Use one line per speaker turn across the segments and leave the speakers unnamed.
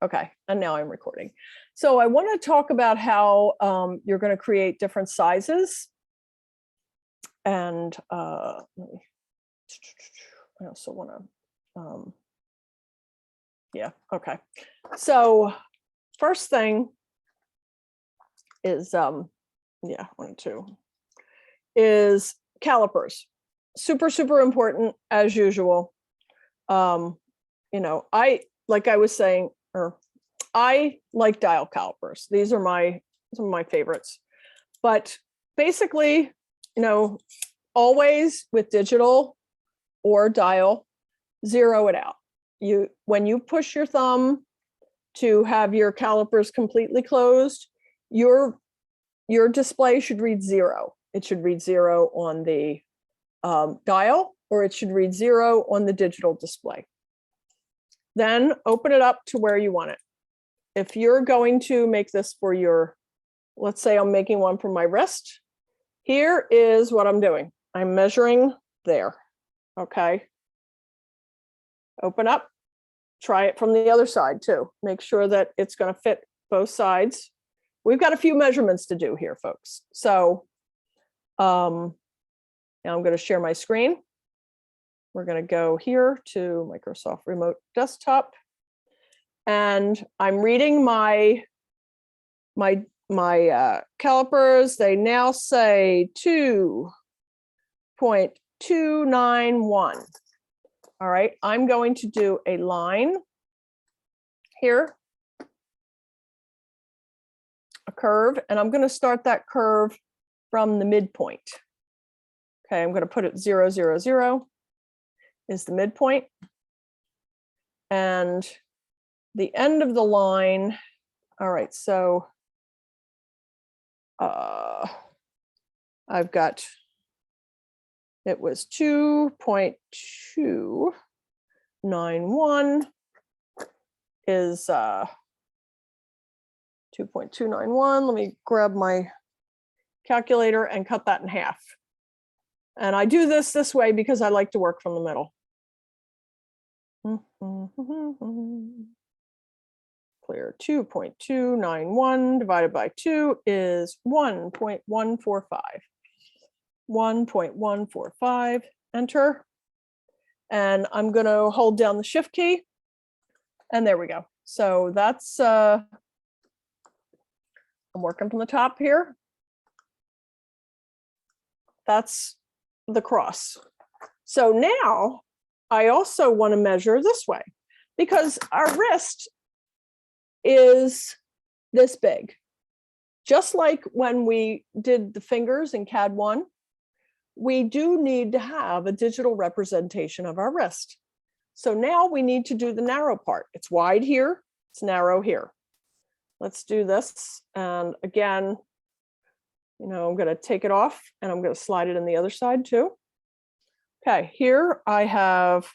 Okay, and now I'm recording. So I want to talk about how you're going to create different sizes. And I also want to, yeah, okay. So first thing is, yeah, 1, 2, is calipers. Super important as usual. You know, like I was saying, or I like dial calipers. These are my some of my favorites. But basically, you know, always with digital or dial, zero it out. When you push your thumb to have your calipers completely closed, your display should read 0. It should read 0 on the dial, or it should read 0 on the digital display. Then open it up to where you want it. If you're going to make this for your, let's say I'm making one for my wrist, here is what I'm doing. I'm measuring there, okay? Open up, try it from the other side too. Make sure that it's gonna fit both sides. We've got a few measurements to do here, folks. So now I'm gonna share my screen. We're going to go here to Microsoft Remote Desktop, and I'm reading my calipers. They now say 2.291. All right, I'm going to do a line here, a curve, and I'm going to start that curve from the midpoint. Okay, I'm going to put it 0, 0, 0. Is the midpoint, and the end of the line. All right, so I've got, it was 2.291 is 2.291. Let me grab my calculator and cut that in half. And I do this way because I like to work from the middle. Clear. 2.291 divided by 2 is 1.145. 1.145, enter. And I'm going to hold down the shift key. And there we go. So that's, I'm working from the top here. That's the cross. So now I also want to measure this way, because our wrist is this big. Just like when we did the fingers in CAD I, we do need to have a digital representation of our wrist. So now we need to do the narrow part. It's wide here, it's narrow here. Let's do this. And again, you know, I'm going to take it off and I'm going to slide it in the other side too. Okay, here I have,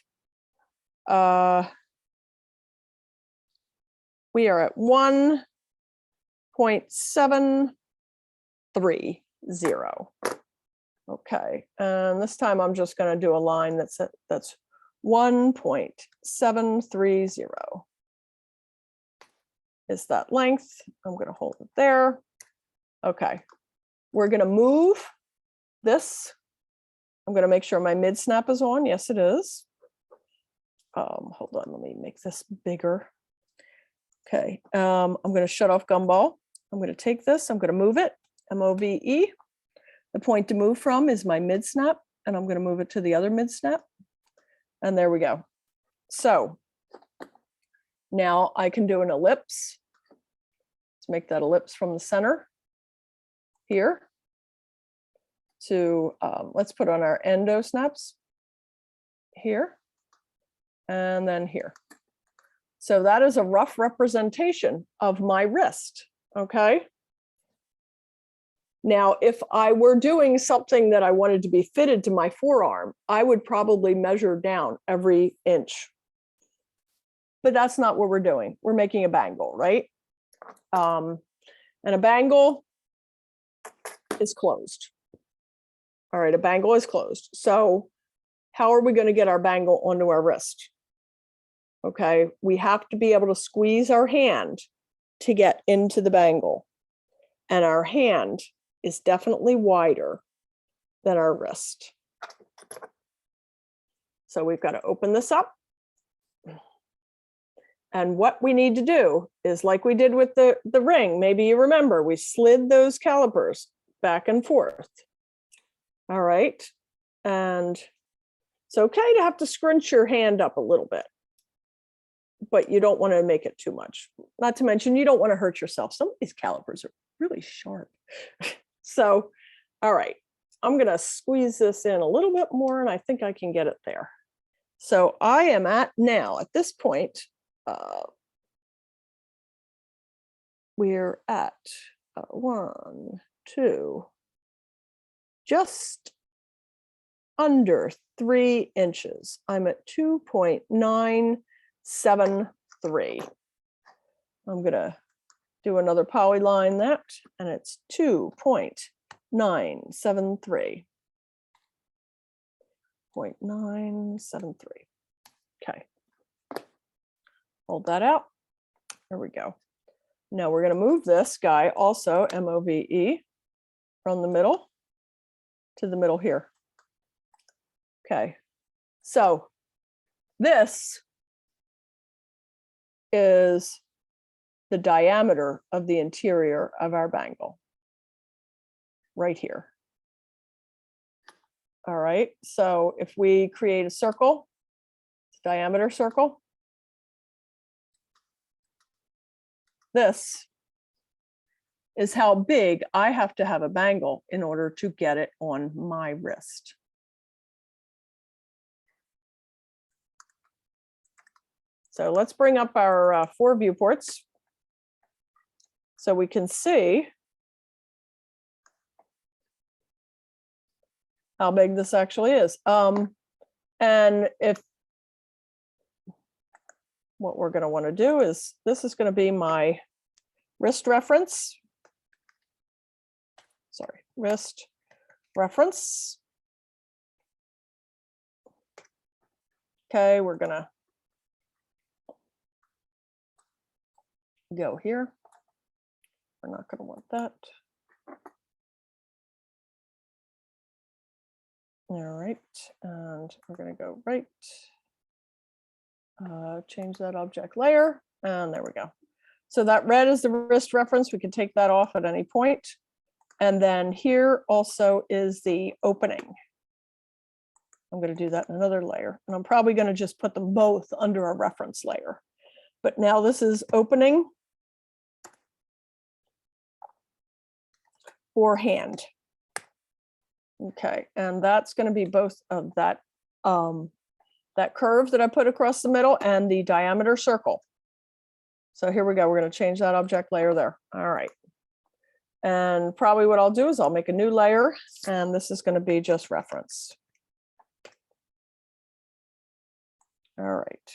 we are at 1.730. Okay, and this time I'm just going to do a line that's 1.730 is that length. I'm going to hold it there. Okay, we're going to move this. I'm going to make sure my mid snap is on. Yes, it is. Hold on, let me make this bigger. Okay, I'm going to shut off gumball. I'm going to take this, I'm going to move it, M-O-V-E. The point to move from is my mid snap, and I'm going to move it to the other mid snap. And there we go. So now I can do an ellipse. Let's make that ellipse from the center here to, let's put on our endo snaps here and then here. So that is a rough representation of my wrist, okay? Now, if I were doing something that I wanted to be fitted to my forearm, I would probably measure down every inch. But that's not what we're doing. We're making a bangle, right? And a bangle is closed. All right, a bangle is closed. So how are we going to get our bangle onto our wrist? Okay, we have to be able to squeeze our hand to get into the bangle. And our hand is definitely wider than our wrist. So we've got to open this up. And what we need to do is like we did with the ring. Maybe you remember, we slid those calipers back and forth. All right. And it's okay to have to scrunch your hand up a little bit, but you don't want to make it too much. Not to mention, you don't want to hurt yourself. Some of these calipers are really sharp. So, all right, I'm going to squeeze this in a little bit more, and I think I can get it there. So I am at this point, we're at 1, 2, just under 3 inches. I'm at 2.973. I'm going to do another polyline that, and it's 2.973. 0.973. Okay. Hold that out. There we go. Now we're going to move this guy also, MOVE, from the middle to the middle here. Okay. So this is the diameter of the interior of our bangle right here. All right, so if we create a circle, diameter circle, this is how big I have to have a bangle in order to get it on my wrist. So let's bring up our 4 viewports so we can see how big this actually is. And if what we're going to want to do is, this is going to be my wrist reference. Sorry, wrist reference. Okay, we're going to go here. We're not going to want that. All right, and we're going to go right, change that object layer, and there we go. So that red is the wrist reference. We can take that off at any point. And then here also is the opening. I'm going to do that in another layer, and I'm probably going to just put them both under a reference layer. But now this is opening for hand. Okay, and that's going to be both of that that curve that I put across the middle and the diameter circle. So here we go. We're going to change that object layer there. All right. And probably what I'll do is I'll make a new layer, and this is going to be just reference. All right.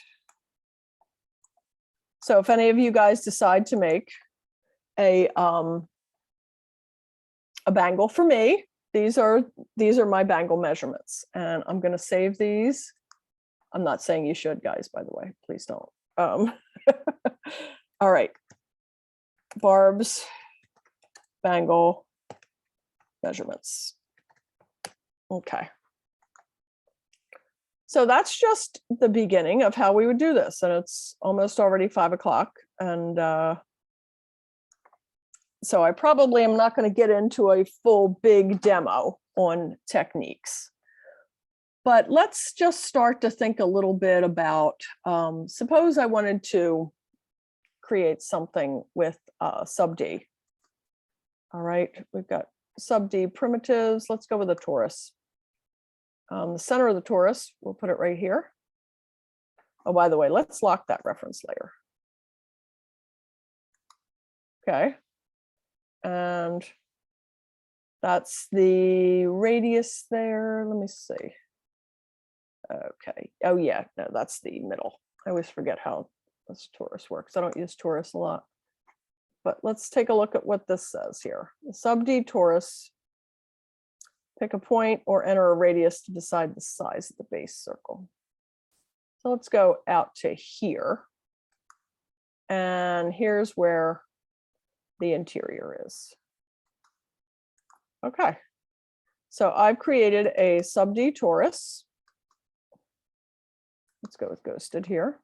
So if any of you guys decide to make a bangle for me, these are my bangle measurements, and I'm going to save these. I'm not saying you should, guys, by the way, please don't. All right, Barb's bangle measurements. Okay. So that's just the beginning of how we would do this, and it's almost already 5 o'clock, and so I probably am not going to get into a full big demo on techniques. But let's just start to think a little bit about, suppose I wanted to create something with SubD. All right, we've got SubD primitives. Let's go with a torus. The center of the torus, we'll put it right here. Oh, by the way, let's lock that reference layer. Okay. And that's the radius there. Let me see. Okay. Oh, yeah. No, that's the middle. I always forget how this torus works. I don't use torus a lot. But let's take a look at what this says here. The SubD torus. Pick a point or enter a radius to decide the size of the base circle. So let's go out to here. And here's where the interior is. Okay. So I've created a SubD torus. Let's go with ghosted here.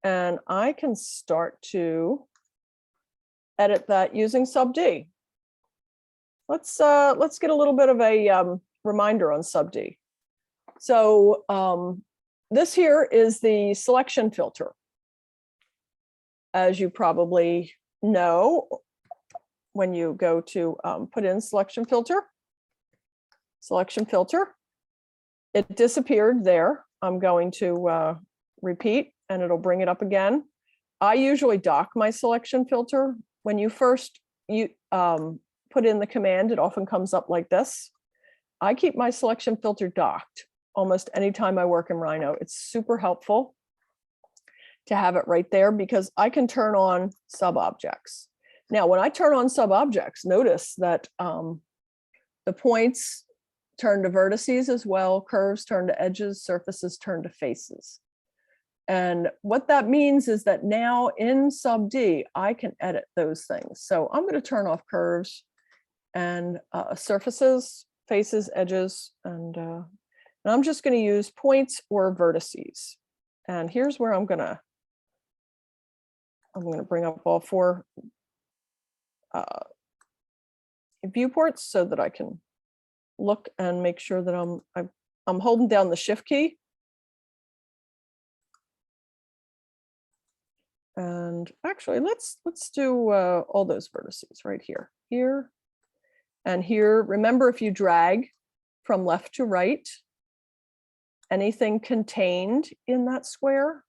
And I can start to edit that using SubD. Let's get a little bit of a reminder on SubD. So this here is the selection filter. As you probably know, when you go to put in selection filter, it disappeared there. I'm going to repeat and it'll bring it up again. I usually dock my selection filter. When you first put in the command, it often comes up like this. I keep my selection filter docked almost anytime I work in Rhino. It's super helpful to have it right there because I can turn on sub-objects. Now, when I turn on sub-objects, notice that the points turn to vertices as well, curves turn to edges, surfaces turn to faces. And what that means is that now in SubD, I can edit those things. So I'm going to turn off curves and surfaces, faces, edges, and I'm just going to use points or vertices. And here's where I'm going to bring up all four viewports so that I can look and make sure that I'm holding down the shift key. And actually, let's do all those vertices right here, here, and here. Remember, if you drag from left to right, anything contained in that square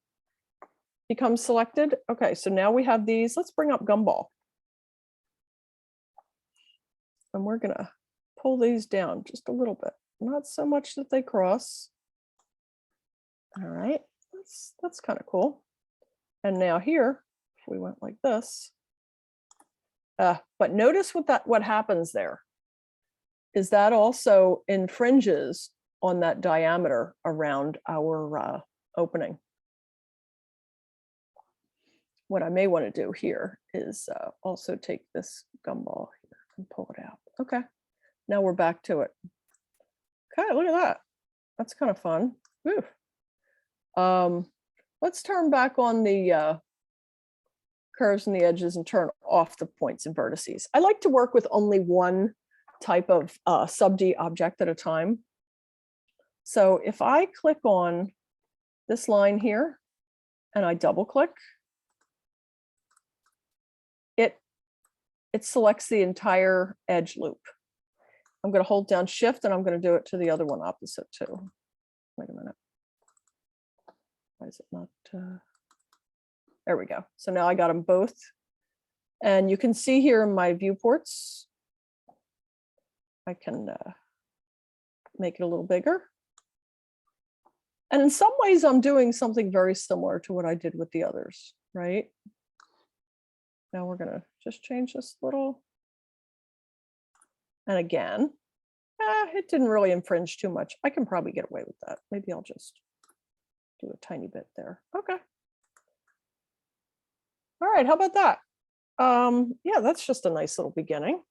becomes selected. Okay, so now we have these. Let's bring up Gumball. And we're gonna pull these down just a little bit, not so much that they cross. All right, that's kind of cool. And now here, if we went like this, but notice what happens there is that also infringes on that diameter around our opening. What I may want to do here is also take this gumball here and pull it out. Okay, now we're back to it. Okay, look at that. That's kind of fun. Woo. Let's turn back on the curves and the edges and turn off the points and vertices. I like to work with only one type of SubD object at a time. So if I click on this line here and I double click, it selects the entire edge loop. I'm going to hold down shift and I'm going to do it to the other one opposite too. Wait a minute. Why is it not? There we go. So now I got them both. And you can see here in my viewports, I can make it a little bigger. And in some ways, I'm doing something very similar to what I did with the others, right? Now we're going to just change this little. And again, it didn't really infringe too much. I can probably get away with that. Maybe I'll just do a tiny bit there. Okay. All right, how about that? Yeah, that's just a nice little beginning.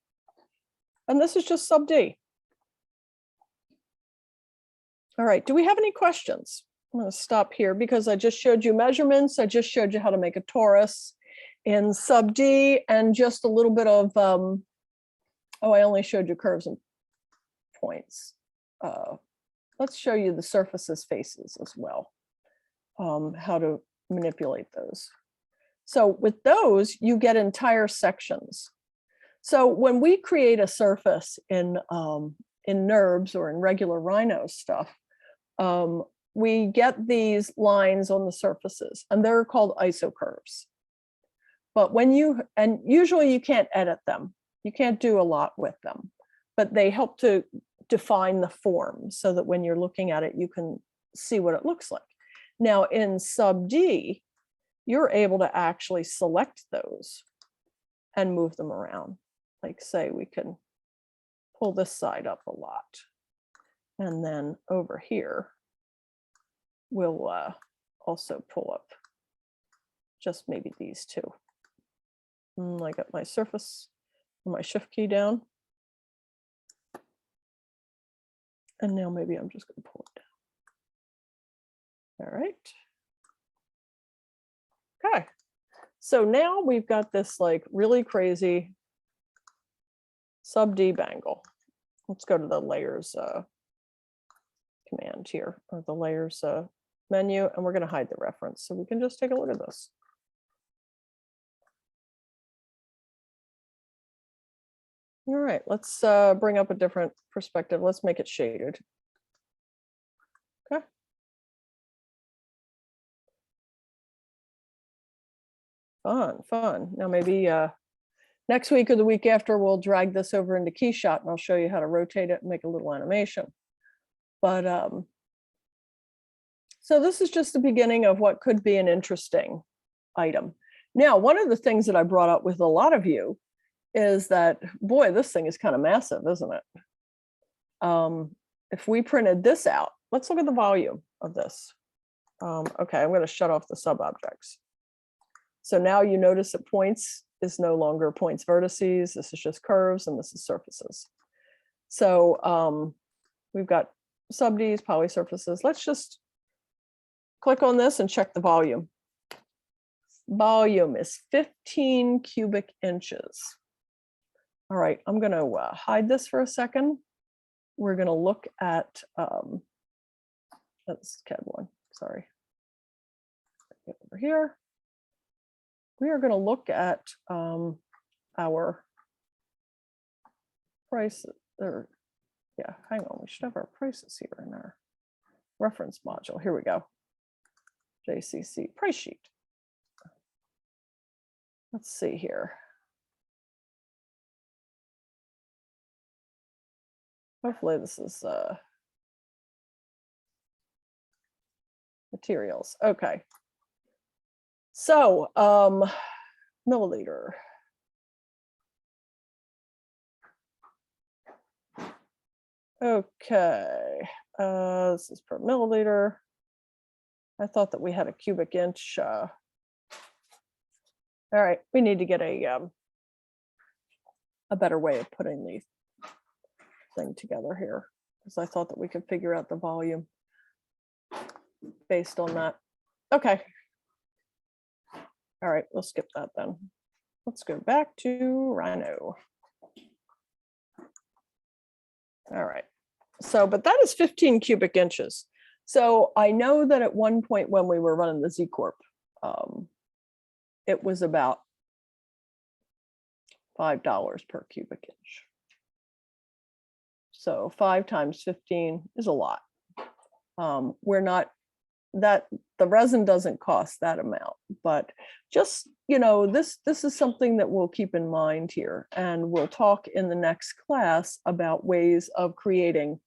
And this is just SubD. All right, do we have any questions? I'm going to stop here because I just showed you measurements. I just showed you how to make a torus in SubD and just a little bit of, oh, I only showed you curves and points. Let's show you the surfaces, faces as well, how to manipulate those. So with those, you get entire sections. So when we create a surface in NURBS or in regular Rhino stuff, we get these lines on the surfaces and they're called isocurves. But when and usually you can't edit them. You can't do a lot with them, but they help to define the form so that when you're looking at it, you can see what it looks like. Now in SubD, you're able to actually select those and move them around. Like say we can pull this side up a lot. And then over here, we'll also pull up just maybe these two. I got my surface, my shift key down. And now maybe I'm just going to pull it down. All right. Okay. So now we've got this like really crazy SubD bangle. Let's go to the layers command here, or the layers menu, and we're going to hide the reference so we can just take a look at this. All right, let's bring up a different perspective. Let's make it shaded. Okay. Fun, fun. Now maybe next week or the week after, we'll drag this over into Keyshot and I'll show you how to rotate it and make a little animation. But so this is just the beginning of what could be an interesting item. Now, one of the things that I brought up with a lot of you is that, boy, this thing is kind of massive, isn't it? If we printed this out, let's look at the volume of this. Okay, I'm going to shut off the sub objects. So now you notice that points is no longer points vertices. This is just curves, and this is surfaces. So we've got SubDs, polysurfaces. Let's just click on this and check the volume. Volume is 15 cubic inches. All right, I'm going to hide this for a second. We're going to look at, that's CAD I, sorry. Get over here. We are going to look at our price, or yeah, hang on, we should have our prices here in our reference module. Here we go. JCC price sheet. Let's see here. Hopefully this is materials. Okay. So milliliter. Okay. This is per milliliter. I thought that we had a cubic inch. All right, we need to get a better way of putting the thing together here, because I thought that we could figure out the volume based on that. Okay. All right, we'll skip that then. Let's go back to Rhino. All right. So, but that is 15 cubic inches. So I know that at one point when we were running the Z Corp, it was about $5 per cubic inch. So 5 times 15 is a lot. We're not, that the resin doesn't cost that amount, but just, you know, this is something that we'll keep in mind here, and we'll talk in the next class about ways of creating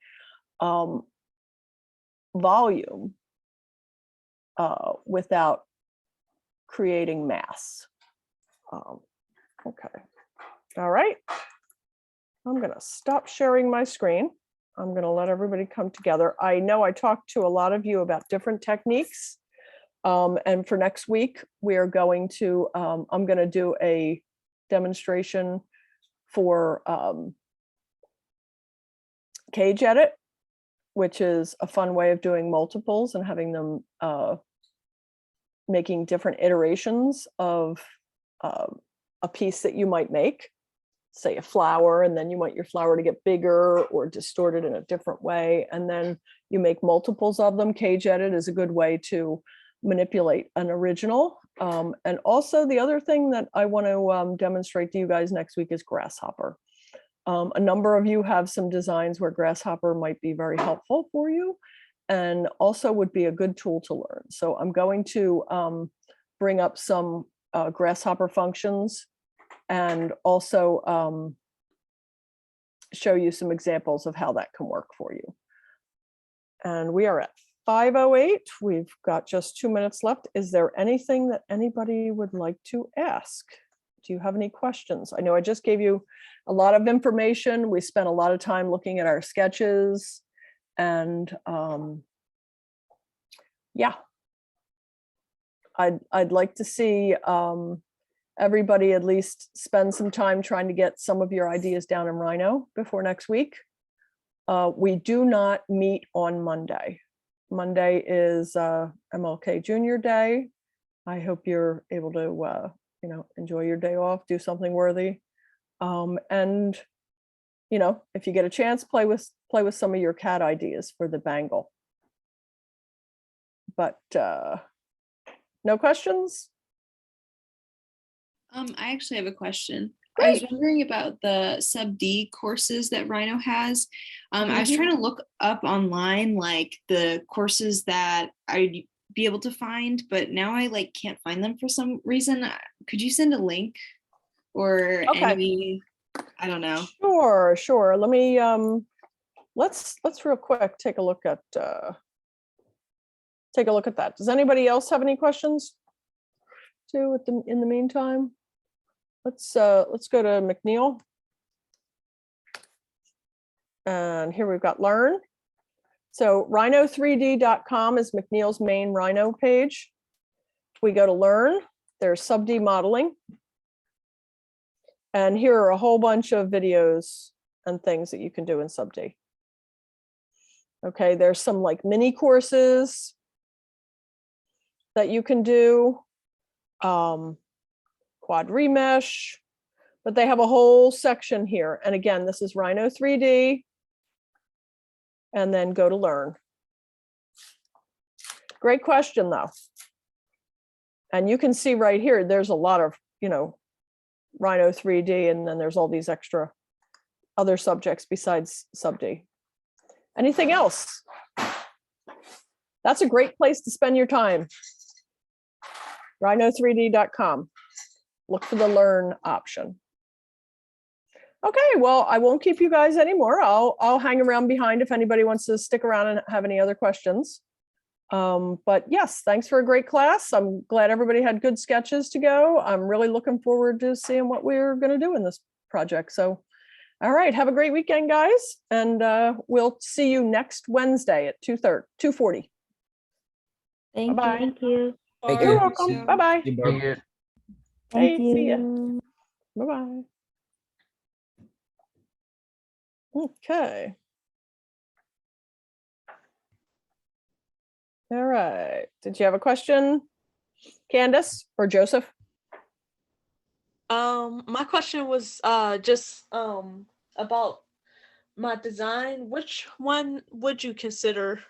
volume without creating mass. Okay. All right. I'm going to stop sharing my screen. I'm going to let everybody come together. I know I talked to a lot of you about different techniques. And for next week, we are going to, I'm going to do a demonstration for cage edit, which is a fun way of doing multiples and having them making different iterations of a piece that you might make, say a flower, and then you want your flower to get bigger or distorted in a different way, and then you make multiples of them. Cage edit is a good way to manipulate an original. And also the other thing that I want to demonstrate to you guys next week is grasshopper. A number of you have some designs where grasshopper might be very helpful for you, and also would be a good tool to learn. So I'm going to bring up some grasshopper functions, and also show you some examples of how that can work for you. And we are at 5:08. We've got just 2 minutes left. Is there anything that anybody would like to ask? Do you have any questions? I know I just gave you a lot of information. We spent a lot of time looking at our sketches, and Yeah. I'd like to see everybody at least spend some time trying to get some of your ideas down in Rhino before next week. We do not meet on Monday. Monday is MLK Junior Day. I hope you're able to, enjoy your day off, do something worthy. And, if you get a chance, play with some of your CAD ideas for the bangle. But no questions?
I actually have a question.
Great.
I was wondering about the SubD courses that Rhino has. I was trying to look up online, like the courses that I'd be able to find, but now I can't find them for some reason. Could you send a link or any, I don't know.
Sure. Let me, let's real quick take a look at that. Does anybody else have any questions too in the meantime? Let's go to McNeil. And here we've got Learn. So rhino3d.com is McNeil's main Rhino page. If we go to Learn, there's SubD modeling. And here are a whole bunch of videos and things that you can do in SubD. Okay, there's some mini courses that you can do. Quad remesh, but they have a whole section here. And again, this is Rhino 3D. And then go to Learn. Great question though. And you can see right here, there's a lot of, Rhino 3D, and then there's all these extra other subjects besides SubD. Anything else? That's a great place to spend your time. Rhino3d.com. Look for the Learn option. Okay, well, I won't keep you guys anymore. I'll hang around behind if anybody wants to stick around and have any other questions. But yes, thanks for a great class. I'm glad everybody had good sketches to go. I'm really looking forward to seeing what we're going to do in this project. So, all right, have a great weekend, guys. And we'll see you next Wednesday at 2:40. Bye-bye.
Thank you.
You're welcome. Bye-bye.
Thank
Hey, see ya.
you.
Bye-bye. Okay. All right. Did you have a question, Candace or Joseph?
My question was just about my design. Which one would you consider